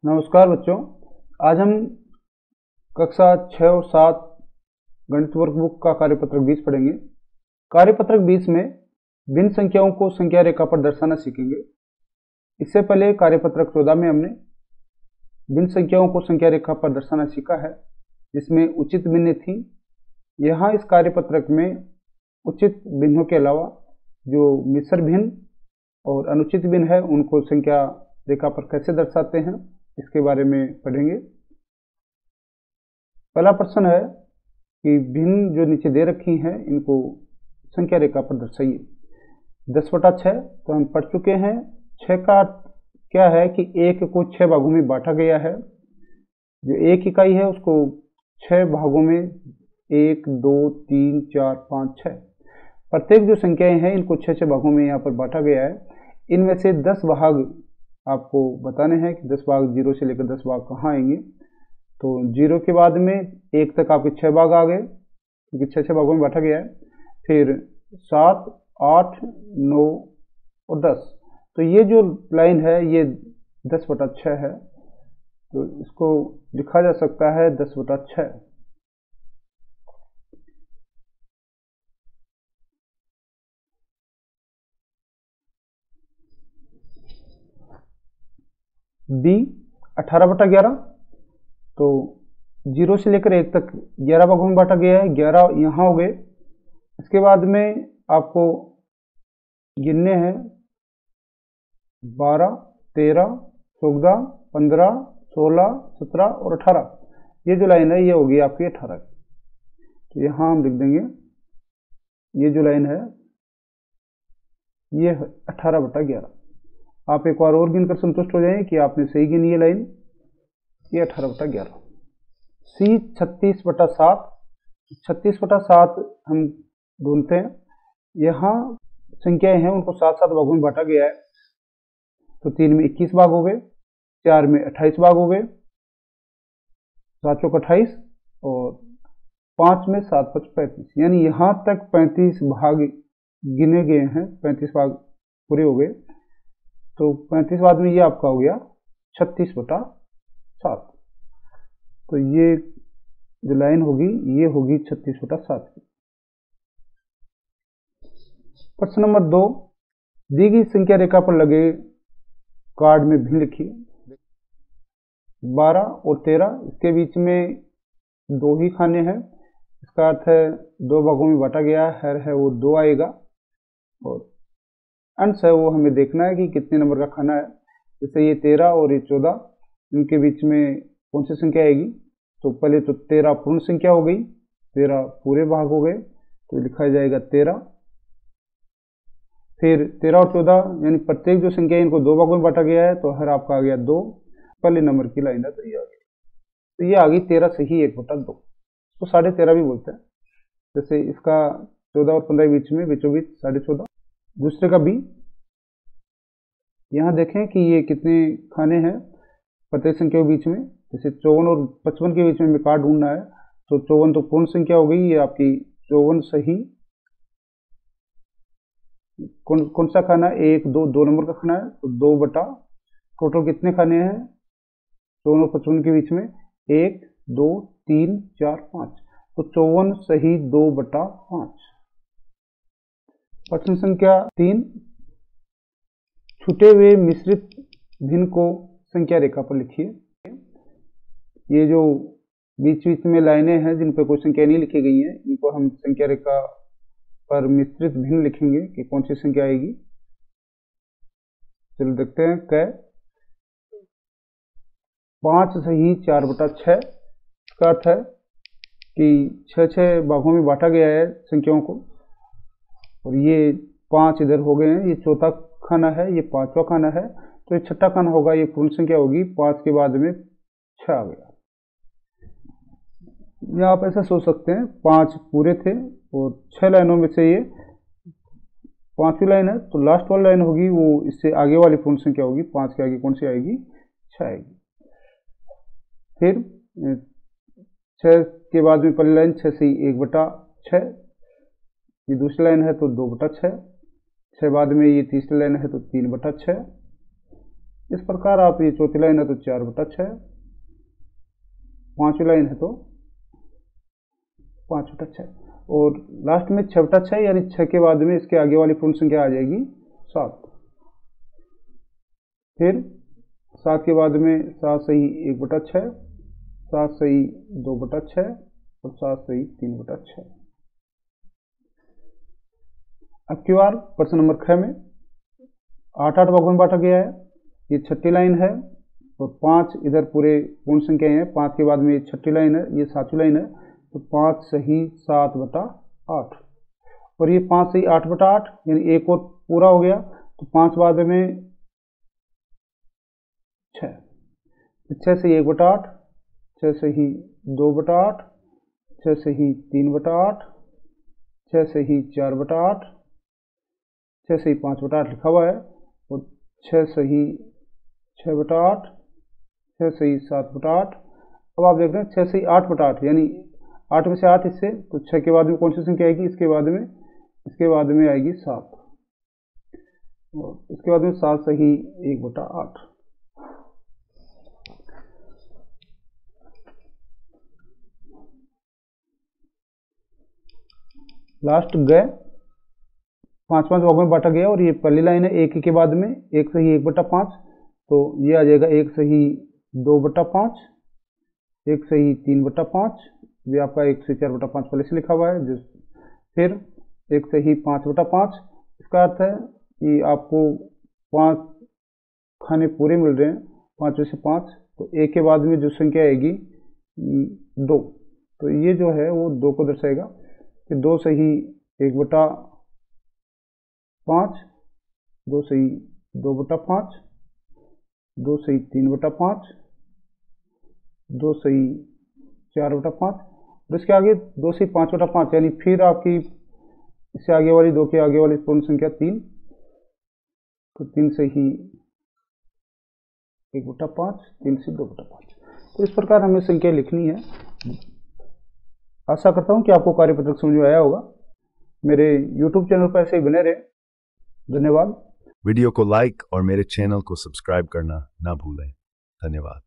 नमस्कार बच्चों। आज हम कक्षा 6 और 7 गणित वर्कबुक का कार्यपत्रक 20 पढ़ेंगे। कार्यपत्रक 20 में भिन्न संख्याओं को संख्या रेखा पर दर्शाना सीखेंगे। इससे पहले कार्यपत्रक 14 में हमने भिन्न संख्याओं को संख्या रेखा पर दर्शाना सीखा है, जिसमें उचित भिन्न थी। यहाँ इस कार्यपत्रक में उचित भिन्नों के अलावा जो मिश्र भिन्न और अनुचित भिन्न है, उनको संख्या रेखा पर कैसे दर्शाते हैं, इसके बारे में पढ़ेंगे। पहला प्रश्न है कि भिन्न जो नीचे दे रखी हैं, इनको संख्या रेखा पर दर्शाइए। 10/6 तो हम पढ़ चुके हैं। 6 का क्या है कि 1 को 6 भागों में बांटा गया है। जो 1 इकाई है उसको 6 भागों में 1, 2, 3, 4, 5, 6 प्रत्येक जो संख्याएं हैं इनको 6 भागों में यहाँ पर बांटा गया है। इनमें से 10 भाग आपको बताने हैं कि 10 भाग 0 से लेकर 10 भाग कहाँ आएंगे। तो 0 के बाद में 1 तक आपके 6 भाग आ गए, क्योंकि 6 भागों में बांटा गया है। फिर 7, 8, 9 और 10। तो ये जो लाइन है ये 10/6 है, तो इसको लिखा जा सकता है 10/6। बी 18/11 तो 0 से लेकर 1 तक 11 भागों में बांटा गया है। 11 यहाँ हो गए। इसके बाद में आपको गिनने हैं 12, 13, 14, 15, 16, 17 और 18। ये जो लाइन है ये होगी आपकी 18 की। तो यहाँ हम लिख देंगे ये जो लाइन है ये 18/11। आप एक बार और गिनकर संतुष्ट हो जाएं कि आपने सही गिनी ये लाइन, ये 18/11। सी 36/7। 36/7 हम ढूंढते हैं। यहाँ संख्याएं हैं उनको 7-7 भागों में बांटा गया है। तो 3 में 21 भाग हो गए, 4 में 28 भाग हो गए, 7 चौक 28 और 5 में 7 5 35, यानी यहाँ तक 35 भाग गिने गए हैं। 35 भाग पूरे हो गए। तो 35 बाद में ये आपका हो गया 36/7। तो ये जो लाइन होगी ये होगी 36/7 की। प्रश्न नंबर 2, दी गई संख्या रेखा पर लगे कार्ड में भिन्न लिखिए। 12 और 13 इसके बीच में 2 ही खाने हैं। इसका अर्थ है 2 भागों में बांटा गया है वो 2 आएगा, और अंश है वो हमें देखना है कि कितने नंबर का खाना है। जैसे ये 13 और ये 14, इनके बीच में कौन सी संख्या आएगी। तो पहले तो 13 पूर्ण संख्या हो गई, 13 पूरे भाग हो गए, तो लिखा जाएगा 13। फिर 13 और 14 यानी प्रत्येक जो संख्या है इनको 2 भागों में बांटा गया है, तो हर आपका आ गया 2। पहले नंबर की लाइन है तो ये आ गई। तो ये आ गई 13 से ही 1/2, तो 13.5 भी बोलते हैं। जैसे इसका 14 और 15 बीच में बीचों बीच 14.5। दूसरे का बी, यहाँ देखें कि ये कितने खाने हैं प्रत्येक संख्या के बीच में। जैसे 54 और 55 के बीच में हमें कार्ड ढूंढना है। तो 54 तो पूर्ण संख्या हो गई, ये आपकी 54 सही कौन सा खाना है, 1, 2, 2 नंबर का खाना है। तो 2 बटा टोटल कितने खाने हैं 54 और 55 के बीच में, 1, 2, 3, 4, 5। तो 54 सही 2/5। प्रश्न संख्या 3, छूटे हुए मिश्रित भिन्न को संख्या रेखा पर लिखिए। ये जो बीच बीच में लाइनें हैं जिन पर कोई संख्या नहीं लिखी गई है, इनको हम संख्या रेखा पर मिश्रित भिन्न लिखेंगे कि कौन सी संख्या आएगी। चलो देखते हैं। 5 सही 4/6। इसका अर्थ है कि 6 भागों में बांटा गया है संख्याओं को, और ये 5 इधर हो गए हैं। ये चौथा खाना है, ये 5वां खाना है, तो ये 6ठा खाना होगा, ये पूर्ण संख्या होगी। 5 के बाद में 6 आ गया। या आप ऐसा सोच सकते हैं 5 पूरे थे और 6 लाइनों में से ये 5वीं लाइन है, तो लास्ट वाली लाइन होगी वो इससे आगे वाली पूर्ण संख्या होगी। 5 के आगे कौन सी आएगी, 6 आएगी। फिर 6 के बाद में पहली लाइन 6 से 1/6, ये दूसरी लाइन है तो 2/6। 6 बाद में ये तीसरी लाइन है तो 3/6। इस प्रकार आप ये चौथी लाइन है तो 4/6, पांचवी लाइन है तो 5/6 और लास्ट में 6/6 यानी 6 के बाद में इसके आगे वाली पूर्ण संख्या आ जाएगी 7। फिर 7 के बाद में 7 सही 1/6, 7 सही 2/6 और 7 सही 3/6। अब की बार प्रश्न नंबर 6 में 8-8 भागों में बांटा गया है। ये छठी लाइन है और 5 इधर पूरे पूर्ण संख्याएं हैं। 5 के बाद में ये छठी लाइन है, ये 7वीं लाइन है, तो 5 सही 7/8 और ये 5 सही 8/8 यानी एक और पूरा हो गया, तो 5 बाद में 6, 6 सही 1/8, 6 सही 2/8, 6 सही 3/8, 6 सही 4/8, 6 सही 5/8 लिखा हुआ है और 6 सही 6/8, 6 सही 7/8। अब आप देख रहे हैं 6 सही 8/8 यानी 8 में से 8 इससे, तो 6 के बाद में कौन सी संख्या आएगी, इसके बाद में आएगी 7 और इसके बाद में 7 सही 1/8। लास्ट गए 5-5 भागों में बांटा गया और ये पहली लाइन है, एक के बाद में 1 सही 1/5, तो ये आ जाएगा 1 सही 2/5, 1 सही 3/5, ये आपका 1 से 4/5 पहले से लिखा हुआ है। फिर 1 सही 5/5, इसका अर्थ है कि आपको 5 खाने पूरे मिल रहे हैं, 5 में से 5, तो 1 के बाद में जो संख्या आएगी 2, तो ये जो है वो 2 को दर्शाएगा कि 2 सही 1/5, 2 सही 2/5, 2 सही 3/5, 2 सही 4/5 और इसके आगे 2 सही 5/5 यानी फिर आपकी इससे आगे वाली 2 के आगे वाली पूर्ण संख्या 3, तो 3 सही 1/5, 3 से 2/5। तो इस प्रकार हमें संख्या लिखनी है। आशा करता हूं कि आपको कार्यपत्रक समझ में आया होगा। मेरे YouTube चैनल पर ऐसे ही बने रहे। धन्यवाद। वीडियो को लाइक और मेरे चैनल को सब्सक्राइब करना ना भूलें। धन्यवाद।